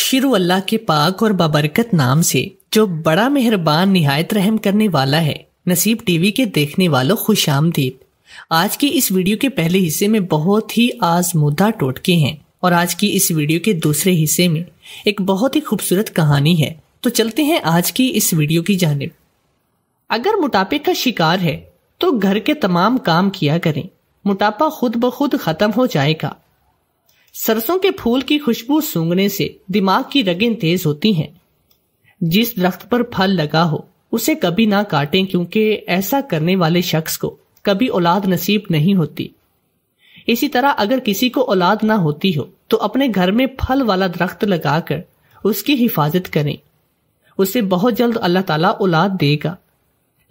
شروع اللہ کے پاک اور بابرکت نام سے جو بڑا مہربان نہایت رحم کرنے والا ہے۔ نصیب ٹی وی کے دیکھنے والوں خوش آمدید۔ آج کی اس ویڈیو کے پہلے حصے میں بہت ہی آزمودہ ٹوٹکے ہیں اور آج کی اس ویڈیو کے دوسرے حصے میں ایک بہت ہی خوبصورت کہانی ہے۔ تو چلتے ہیں آج کی اس ویڈیو کی جانب۔ اگر موٹاپے کا شکار ہے تو گھر کے تمام کام کیا کریں، موٹاپا خود بخود ختم ہو جائے گا۔ سرسوں کے پھول کی خوشبو سونگھنے سے دماغ کی رگیں تیز ہوتی ہیں۔ جس درخت پر پھل لگا ہو اسے کبھی نہ کاٹیں، کیونکہ ایسا کرنے والے شخص کو کبھی اولاد نصیب نہیں ہوتی۔ اسی طرح اگر کسی کو اولاد نہ ہوتی ہو تو اپنے گھر میں پھل والا درخت لگا کر اس کی حفاظت کریں، اسے بہت جلد اللہ تعالیٰ اولاد دے گا۔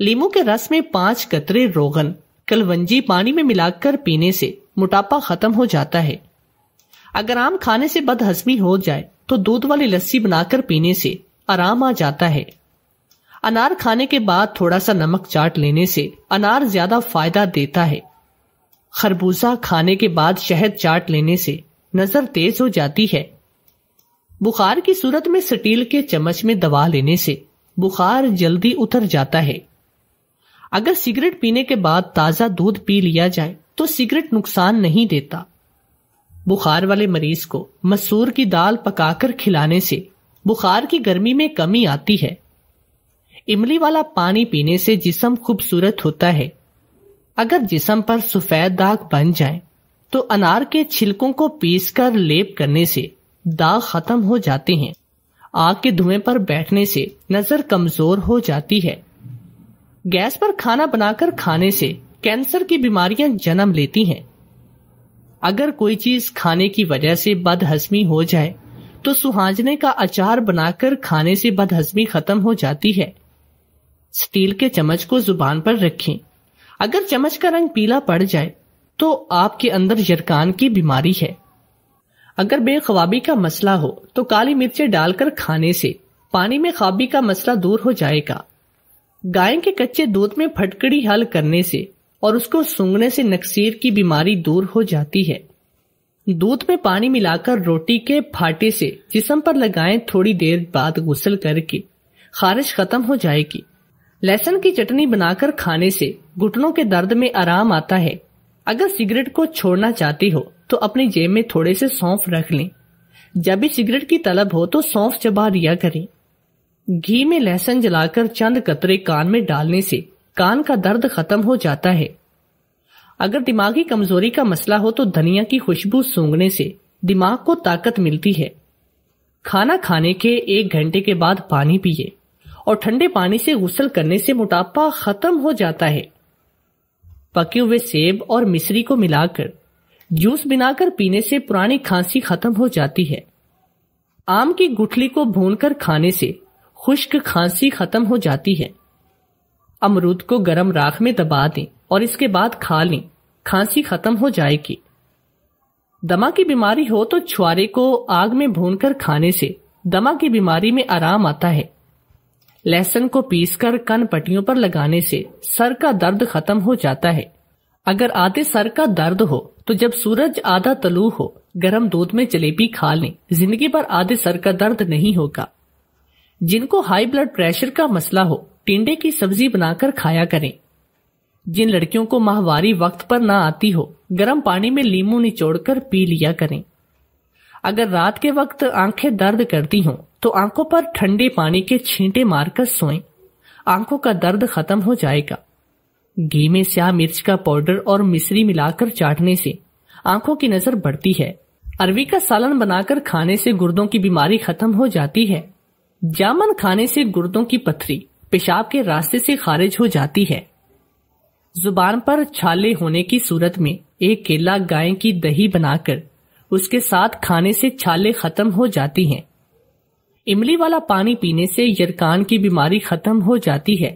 لیمو کے رس میں 5 قطرے روغن کلونجی پانی میں ملا کر پینے سے موٹاپا ختم ہو جاتا ہے۔ اگر آم کھانے سے بد ہضمی ہو جائے تو دودھ والی لسی بنا کر پینے سے آرام آ جاتا ہے۔ انار کھانے کے بعد تھوڑا سا نمک چاٹ لینے سے انار زیادہ فائدہ دیتا ہے۔ خربوزہ کھانے کے بعد شہد چاٹ لینے سے نظر تیز ہو جاتی ہے۔ بخار کی صورت میں سٹیل کے چمچ میں دوا لینے سے بخار جلدی اتر جاتا ہے۔ اگر سگریٹ پینے کے بعد تازہ دودھ پی لیا جائے تو سگریٹ نقصان نہیں دیتا۔ بخار والے مریض کو مسور کی دال پکا کر کھلانے سے بخار کی گرمی میں کمی آتی ہے۔ املی والا پانی پینے سے جسم خوبصورت ہوتا ہے۔ اگر جسم پر سفید داغ بن جائیں تو انار کے چھلکوں کو پیس کر لیپ کرنے سے داغ ختم ہو جاتے ہیں۔ آگ کے دھوئیں پر بیٹھنے سے نظر کمزور ہو جاتی ہے۔ گیس پر کھانا بنا کر کھانے سے کینسر کی بیماریاں جنم لیتی ہیں۔ اگر کوئی چیز کھانے کی وجہ سے بد ہضمی ہو جائے تو سہانجنے کا اچار بنا کر کھانے سے بد ہضمی ختم ہو جاتی ہے۔ سٹیل کے چمچ کو زبان پر رکھیں۔ اگر چمچ کا رنگ پیلا پڑ جائے تو آپ کے اندر یرکان کی بیماری ہے۔ اگر بے خوابی کا مسئلہ ہو تو کالی مرچیں ڈال کر کھانے سے پانی میں خوابی کا مسئلہ دور ہو جائے گا۔ گائے کے کچے دودھ میں پھٹکڑی حل کرنے سے اور اس کو سونگھنے سے نکسیر کی بیماری دور ہو جاتی ہے۔ دودھ میں پانی ملا کر روٹی کے پھاٹے سے جسم پر لگائیں، تھوڑی دیر بعد غسل کر کے خارش ختم ہو جائے گی۔ لہسن کی چٹنی بنا کر کھانے سے گھٹنوں کے درد میں آرام آتا ہے۔ اگر سگریٹ کو چھوڑنا چاہتے ہو تو اپنی جیب میں تھوڑے سے سونف رکھ لیں۔ جب بھی سگریٹ کی طلب ہو تو سونف چبا لیا کریں۔ گھی میں لہسن جلا کر چند قطرے کان میں ڈالنے سے کان کا درد ختم ہو جاتا ہے۔ اگر دماغی کمزوری کا مسئلہ ہو تو دھنیا کی خوشبو سونگھنے سے دماغ کو طاقت ملتی ہے۔ کھانا کھانے کے 1 گھنٹے کے بعد پانی پیئے اور ٹھنڈے پانی سے غسل کرنے سے موٹاپا ختم ہو جاتا ہے۔ پکے ہوئے سیب اور مصری کو ملا کر جوس بنا کر پینے سے پرانی کھانسی ختم ہو جاتی ہے۔ آم کی گٹھلی کو بھون کر کھانے سے خشک کھانسی ختم ہو جاتی ہے۔ امرود کو گرم راکھ میں دبا دیں اور اس کے بعد کھا لیں، کھانسی ختم ہو جائے گی۔ دمہ کی بیماری ہو تو چھوارے کو آگ میں بھون کر کھانے سے دمہ کی بیماری میں آرام آتا ہے۔ لہسن کو پیس کر کن پٹیوں پر لگانے سے سر کا درد ختم ہو جاتا ہے۔ اگر آدھے سر کا درد ہو تو جب سورج آدھا طلوع ہو گرم دودھ میں جلیبی کھا لیں، زندگی بھر آدھے سر کا درد نہیں ہوگا۔ جن کو ہائی بلڈ پریشر کا مسئلہ ہو ٹنڈے کی سبزی بنا کر کھایا کریں۔ جن لڑکیوں کو ماہواری وقت پر نہ آتی ہو گرم پانی میں لیمو نچوڑ کر پی لیا کریں۔ اگر رات کے وقت آنکھیں درد کرتی ہوں تو آنکھوں پر ٹھنڈے پانی کے چھینٹے مار کر سوئیں، آنکھوں کا درد ختم ہو جائے گا۔ گھی میں سیاہ مرچ کا پاؤڈر اور مصری ملا کر چاٹنے سے آنکھوں کی نظر بڑھتی ہے۔ اروی کا سالن بنا کر کھانے سے گردوں کی بیماری ختم ہو جاتی ہے۔ جامن کھانے سے گردوں کی پتھری پیشاب کے راستے سے خارج ہو جاتی ہے۔ زبان پر چھالے ہونے کی صورت میں 1 کیلا گائے کی دہی بنا کر اس کے ساتھ کھانے سے چھالے ختم ہو جاتی ہیں۔ املی والا پانی پینے سے یرکان کی بیماری ختم ہو جاتی ہے۔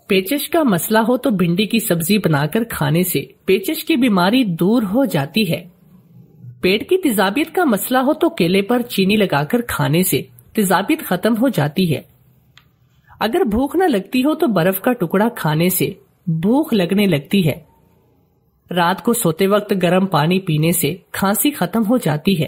پیچش کا مسئلہ ہو تو بھنڈی کی سبزی بنا کر کھانے سے پیچش کی بیماری دور ہو جاتی ہے۔ پیٹ کی تیزابیت کا مسئلہ ہو تو کیلے پر چینی لگا کر کھانے سے تیزابیت ختم ہو جاتی ہے۔ اگر بھوک نہ لگتی ہو تو برف کا ٹکڑا کھانے سے بھوک لگنے لگتی ہے۔ رات کو سوتے وقت گرم پانی پینے سے کھانسی ختم ہو جاتی ہے۔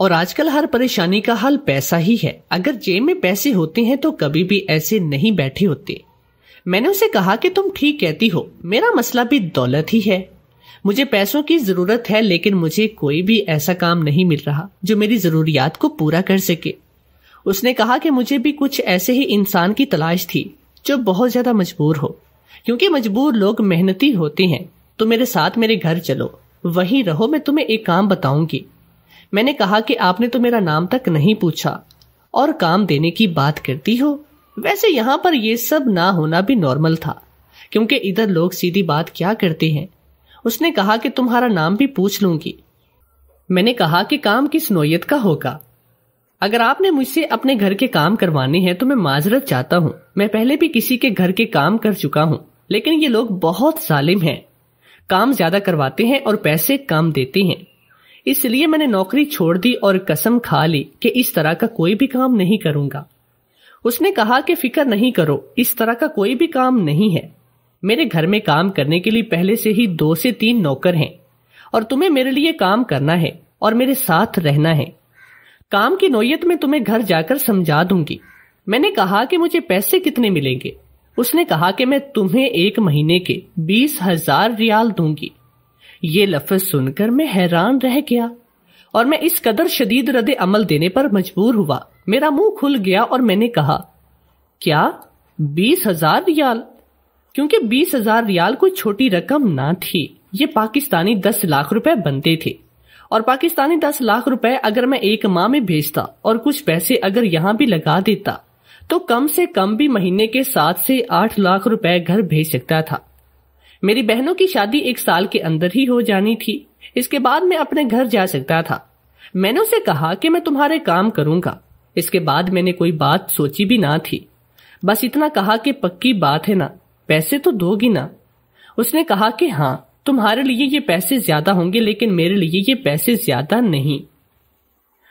اور آج کل ہر پریشانی کا حل پیسہ ہی ہے. اگر جیب میں پیسے ہوتے ہیں تو کبھی بھی ایسے نہیں بیٹھے ہوتے. میں نے اسے کہا کہ تم ٹھیک کہتی ہو, میرا مسئلہ بھی دولت ہی ہے. مجھے پیسوں کی ضرورت ہے, لیکن مجھے کوئی بھی ایسا کام نہیں مل رہا جو میری ضروریات کو پورا کر سکے. اس نے کہا کہ مجھے بھی کچھ ایسے ہی انسان کی تلاش تھی جو بہت زیادہ مجبور ہو, کیونکہ مجبور لوگ محنتی ہوتے ہیں. تو میرے ساتھ میرے گھر چلو, وہیں رہو, میں تمہیں ایک کام بتاؤں گی. میں نے کہا کہ آپ نے تو میرا نام تک نہیں پوچھا اور کام دینے کی بات کرتی ہو. ویسے یہاں پر یہ سب نہ ہونا بھی نارمل تھا, کیونکہ ادھر لوگ سیدھی بات کیا کرتے ہیں. اس نے کہا کہ تمہارا نام بھی پوچھ لوں گی. میں نے کہا کہ کام کس نوعیت کا ہوگا؟ اگر آپ نے مجھ سے اپنے گھر کے کام کروانے ہیں تو میں معذرت چاہتا ہوں. میں پہلے بھی کسی کے گھر کے کام کر چکا ہوں, لیکن یہ لوگ بہت ظالم ہیں. کام زیادہ کرواتے ہیں اور پیسے کم دیتے ہیں. اس لیے میں نے نوکری چھوڑ دی اور قسم کھا لی کہ اس طرح کا کوئی بھی کام نہیں کروں گا. اس نے کہا کہ فکر نہیں کرو, اس طرح کا کوئی بھی کام نہیں ہے. میرے گھر میں کام کرنے کے لیے پہلے سے ہی 2 سے 3 نوکر ہیں, اور تمہیں میرے لیے کام کرنا ہے اور میرے ساتھ رہنا ہے. کام کی نوعیت میں تمہیں گھر جا کر سمجھا دوں گی. میں نے کہا کہ مجھے پیسے کتنے ملیں گے؟ اس نے کہا کہ میں تمہیں 1 مہینے کے 20,000 ریال دوں گی. یہ لفظ سن کر میں حیران رہ گیا, اور میں اس قدر شدید رد عمل دینے پر مجبور ہوا. میرا منہ کھل گیا اور میں نے کہا, کیا 20,000 ریال؟ کیونکہ 20,000 ریال کوئی چھوٹی رقم نہ تھی. یہ پاکستانی 10 لاکھ روپے بنتے تھے, اور پاکستانی 10 لاکھ روپے اگر میں 1 ماہ میں بھیجتا اور کچھ پیسے اگر یہاں بھی لگا دیتا تو کم سے کم بھی مہینے کے 7 سے 8 لاکھ روپے گھر بھیج سکتا تھا. میری بہنوں کی شادی 1 سال کے اندر ہی ہو جانی تھی. اس کے بعد میں اپنے گھر جا سکتا تھا. میں نے اسے کہا کہ میں تمہارے کام کروں گا. اس کے بعد میں نے کوئی بات سوچی بھی نہ تھی, بس اتنا کہا کہ پکی بات ہے نا, پیسے تو دو گی نا؟ اس نے کہا کہ ہاں, تمہارے لیے یہ پیسے زیادہ ہوں گے, لیکن میرے لیے یہ پیسے زیادہ نہیں.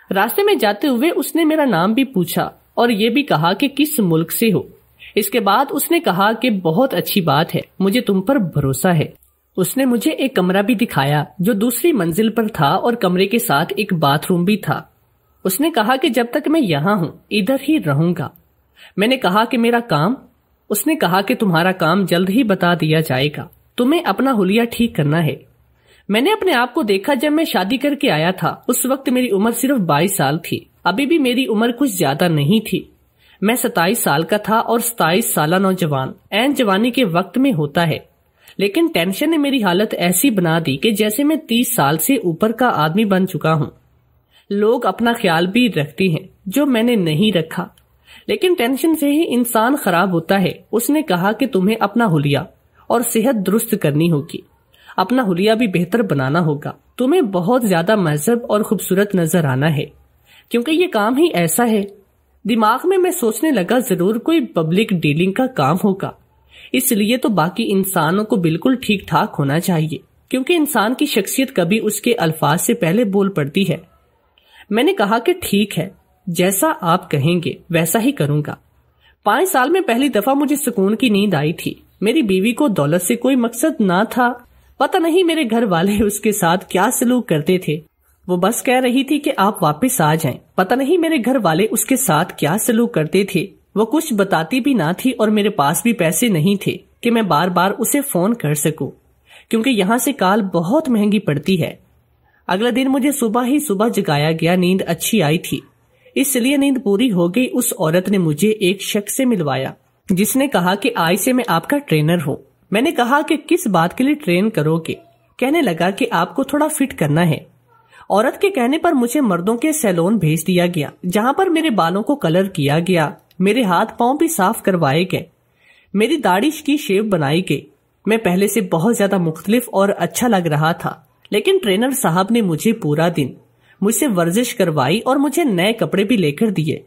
راستے میں جاتے ہوئے اس نے میرا نام بھی پوچھا اور یہ بھی کہا کہ کس ملک سے ہو. اس کے بعد اس نے کہا کہ بہت اچھی بات ہے, مجھے تم پر بھروسہ ہے. اس نے مجھے ایک کمرہ بھی دکھایا جو دوسری منزل پر تھا, اور کمرے کے ساتھ ایک باتھ روم بھی تھا. اس نے کہا کہ جب تک میں یہاں ہوں ادھر ہی رہوں گا. میں نے کہا کہ میرا کام؟ اس نے کہا کہ تمہارا کام جلد ہی بتا دیا جائے گا, تمہیں اپنا حلیہ ٹھیک کرنا ہے. میں نے اپنے آپ کو دیکھا جب میں شادی کر کے آیا تھا. اس وقت میری عمر صرف 22 سال تھی. ابھی بھی میری عمر کچھ زیادہ نہیں تھی. میں 27 سال کا تھا, اور 27 سالہ نوجوان عین جوانی کے وقت میں ہوتا ہے. لیکن ٹینشن نے میری حالت ایسی بنا دی کہ جیسے میں 30 سال سے اوپر کا آدمی بن چکا ہوں. لوگ اپنا خیال بھی رکھتے ہیں جو میں نے نہیں رکھا, لیکن ٹینشن سے ہی انسان خراب ہوتا ہے. اس نے کہا کہ تمہیں اپنا حلیہ اور صحت درست کرنی ہوگی, اپنا حلیہ بھی بہتر بنانا ہوگا. تمہیں بہت زیادہ مہذب اور خوبصورت نظر آنا ہے, کیونکہ یہ کام ہی ایسا ہے. دماغ میں سوچنے لگا ضرور کوئی پبلک ڈیلنگ کا کام ہوگا, اس لیے تو باقی انسانوں کو بالکل ٹھیک ٹھاک ہونا چاہیے, کیونکہ انسان کی شخصیت کبھی اس کے الفاظ سے پہلے بول پڑتی ہے. میں نے کہا کہ ٹھیک ہے, جیسا آپ کہیں گے ویسا ہی کروں گا. 5 سال میں پہلی دفعہ مجھے سکون کی نیند آئی تھی. میری بیوی کو دولت سے کوئی مقصد نہ تھا. پتہ نہیں میرے گھر والے اس کے ساتھ کیا سلوک کرتے تھے. وہ بس کہہ رہی تھی کہ آپ واپس آ جائیں. پتہ نہیں میرے گھر والے اس کے ساتھ کیا سلوک کرتے تھے. وہ کچھ بتاتی بھی نہ تھی, اور میرے پاس بھی پیسے نہیں تھے کہ میں بار بار اسے فون کر سکوں, کیونکہ یہاں سے کال بہت مہنگی پڑتی ہے. اگلا دن مجھے صبح جگایا گیا. نیند اچھی آئی تھی, اس لیے نیند پوری ہو گئی. اس عورت نے مجھے ایک شخص سے ملوایا جس نے کہا کہ آج سے میں آپ کا ٹرینر ہوں. میں نے کہا کہ کس بات کے لیے ٹرین کرو گے؟ کہنے لگا کہ آپ کو تھوڑا فٹ کرنا ہے. عورت کے کہنے پر مجھے مردوں کے سیلون بھیج دیا گیا, جہاں پر میرے بالوں کو کلر کیا گیا, میرے ہاتھ پاؤں بھی صاف کروائے گئے, میری داڑھی کی شیپ بنائی گئی. میں پہلے سے بہت زیادہ مختلف اور اچھا لگ رہا تھا, لیکن ٹرینر صاحب نے مجھے پورا دن مجھ سے ورزش کروائی اور مجھے نئے کپڑے بھی لے کر دیے.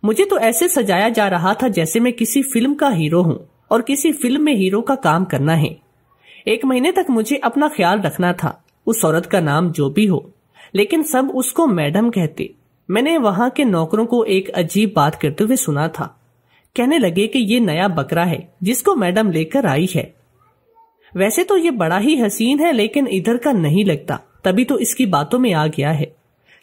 مجھے تو ایسے سجایا جا رہا تھا جیسے میں کسی فلم کا ہیرو ہوں, اور کسی فلم میں ہیرو کا کام کرنا ہے. 1 مہینے تک مجھے اپنا خیال رکھنا تھا. اس عورت کا نام جو بھی ہو, لیکن سب اس کو میڈم کہتے. میں نے وہاں کے نوکروں کو ایک عجیب بات کرتے ہوئے سنا تھا. کہنے لگے کہ یہ نیا بکرا ہے جس کو میڈم لے کر آئی ہے. ویسے تو یہ بڑا ہی حسین ہے, لیکن ادھر کا نہیں لگتا, تبھی تو اس کی باتوں میں آ گیا ہے.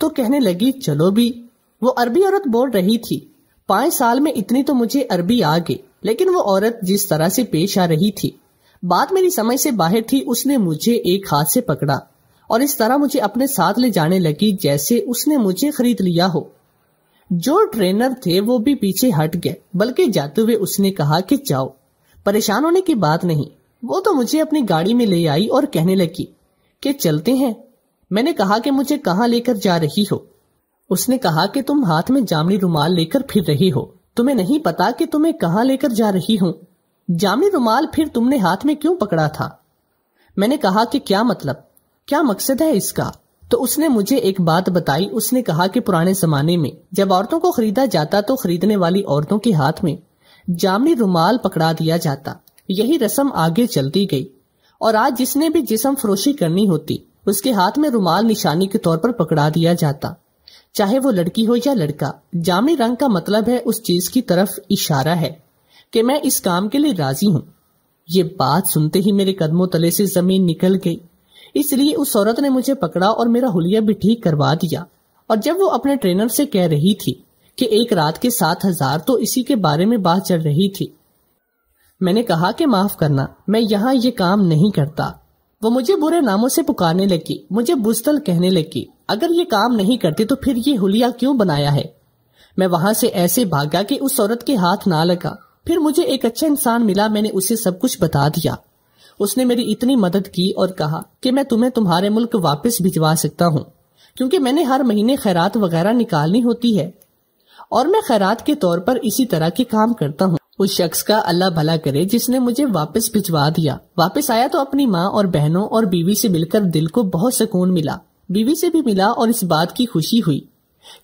تو کہنے لگی چلو بھی۔ وہ عربی عورت بول رہی تھی 5 سال میں اتنی تو مجھے عربی آ گئی، لیکن وہ عورت جس طرح سے پیش آ رہی تھی بات میری سمجھ سے باہر تھی۔ اس نے مجھے ایک ہاتھ سے پکڑا اور اس طرح مجھے اپنے ساتھ لے جانے لگی جیسے اس نے مجھے خرید لیا ہو۔ جو ٹرینر تھے وہ بھی پیچھے ہٹ گئے، بلکہ جاتے ہوئے اس نے کہا کہ جاؤ، پریشان ہونے کی بات نہیں۔ وہ تو مجھے اپنی گاڑی میں لے آئی اور کہنے لگی کہ چلتے ہیں۔ میں نے کہا کہ مجھے کہاں لے کر جا رہی ہو؟ اس نے کہا کہ تم ہاتھ میں جامنی رومال لے کر پھر رہی ہو، تمہیں نہیں پتا کہ تمہیں کہاں لے کر جا رہی ہوں؟ جامنی رومال پھر تم نے ہاتھ میں کیوں پکڑا تھا؟ میں نے کہا کہ کیا مطلب، کیا مقصد ہے اس کا؟ تو اس نے مجھے ایک بات بتائی۔ اس نے کہا کہ پرانے زمانے میں جب عورتوں کو خریدا جاتا تو خریدنے والی عورتوں کے ہاتھ میں جامنی رومال پکڑا دیا جاتا۔ یہی رسم آگے چلتی گئی اور آج جس نے بھی جسم فروشی کرنی ہوتی اس کے ہاتھ میں رومال نشانی کے طور پر پکڑا دیا جاتا، چاہے وہ لڑکی ہو یا لڑکا۔ جامنی رنگ کا مطلب ہے اس چیز کی طرف اشارہ ہے کہ میں اس کام کے لیے راضی ہوں۔ یہ بات سنتے ہی میرے قدموں تلے سے زمین نکل گئی، اس لیے اس عورت نے مجھے پکڑا اور میرا حلیہ بھی ٹھیک کروا دیا۔ اور جب وہ اپنے ٹرینر سے کہہ رہی تھی کہ ایک رات کے 7,000 تو اسی کے بارے میں بات چل رہی تھی۔ میں نے کہا کہ معاف کرنا، میں یہاں یہ کام نہیں کرتا۔ وہ مجھے برے ناموں سے پکارنے لگی، مجھے بزدل کہنے لگی۔ اگر یہ کام نہیں کرتی تو پھر یہ حلیہ کیوں بنایا ہے؟ میں وہاں سے ایسے بھاگا کہ اس عورت کے ہاتھ نہ لگا۔ پھر مجھے ایک اچھا انسان ملا، میں نے اسے سب کچھ بتا دیا۔ اس نے میری اتنی مدد کی اور کہا کہ میں تمہیں تمہارے ملک واپس بھجوا سکتا ہوں، کیونکہ میں نے ہر مہینے خیرات وغیرہ نکالنی ہوتی ہے اور میں خیرات کے طور پر اسی طرح کے کام کرتا ہوں۔ اس شخص کا اللہ بھلا کرے جس نے مجھے واپس بھجوا دیا۔ واپس آیا تو اپنی ماں اور بہنوں اور بیوی سے مل کر دل کو بہت سکون ملا۔ بیوی سے بھی ملا اور اس بات کی خوشی ہوئی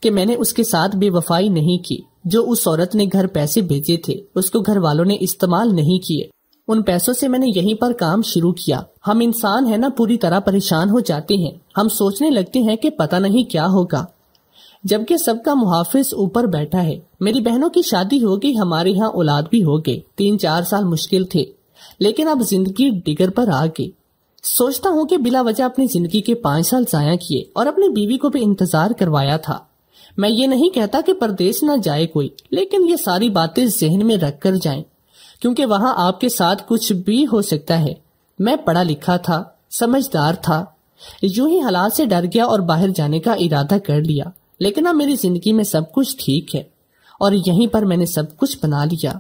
کہ میں نے اس کے ساتھ بے وفائی نہیں کی۔ جو اس عورت نے گھر پیسے بھیجے تھے اس کو گھر والوں نے استعمال نہیں کیے، ان پیسوں سے میں نے یہیں پر کام شروع کیا۔ ہم انسان ہیں نا، پوری طرح پریشان ہو جاتے ہیں، ہم سوچنے لگتے ہیں کہ پتہ نہیں کیا ہوگا، جبکہ سب کا محافظ اوپر بیٹھا ہے۔ میری بہنوں کی شادی ہو گئی، ہمارے ہاں اولاد بھی ہو گئے۔ 3-4 سال مشکل تھے، لیکن اب زندگی ڈگر پر آ گئی۔ سوچتا ہوں کہ بلا وجہ اپنی زندگی کے 5 سال ضائع کیے اور اپنی بیوی کو بھی انتظار کروایا تھا۔ میں یہ نہیں کہتا کہ پردیس نہ جائے کوئی، لیکن یہ ساری باتیں ذہن میں رکھ کر جائیں، کیونکہ وہاں آپ کے ساتھ کچھ بھی ہو سکتا ہے۔ میں پڑھا لکھا تھا، سمجھدار تھا، یوں ہی حالات سے ڈر گیا اور باہر جانے کا ارادہ کر لیا، لیکن اب میری زندگی میں سب کچھ ٹھیک ہے اور یہیں پر میں نے سب کچھ بنا لیا۔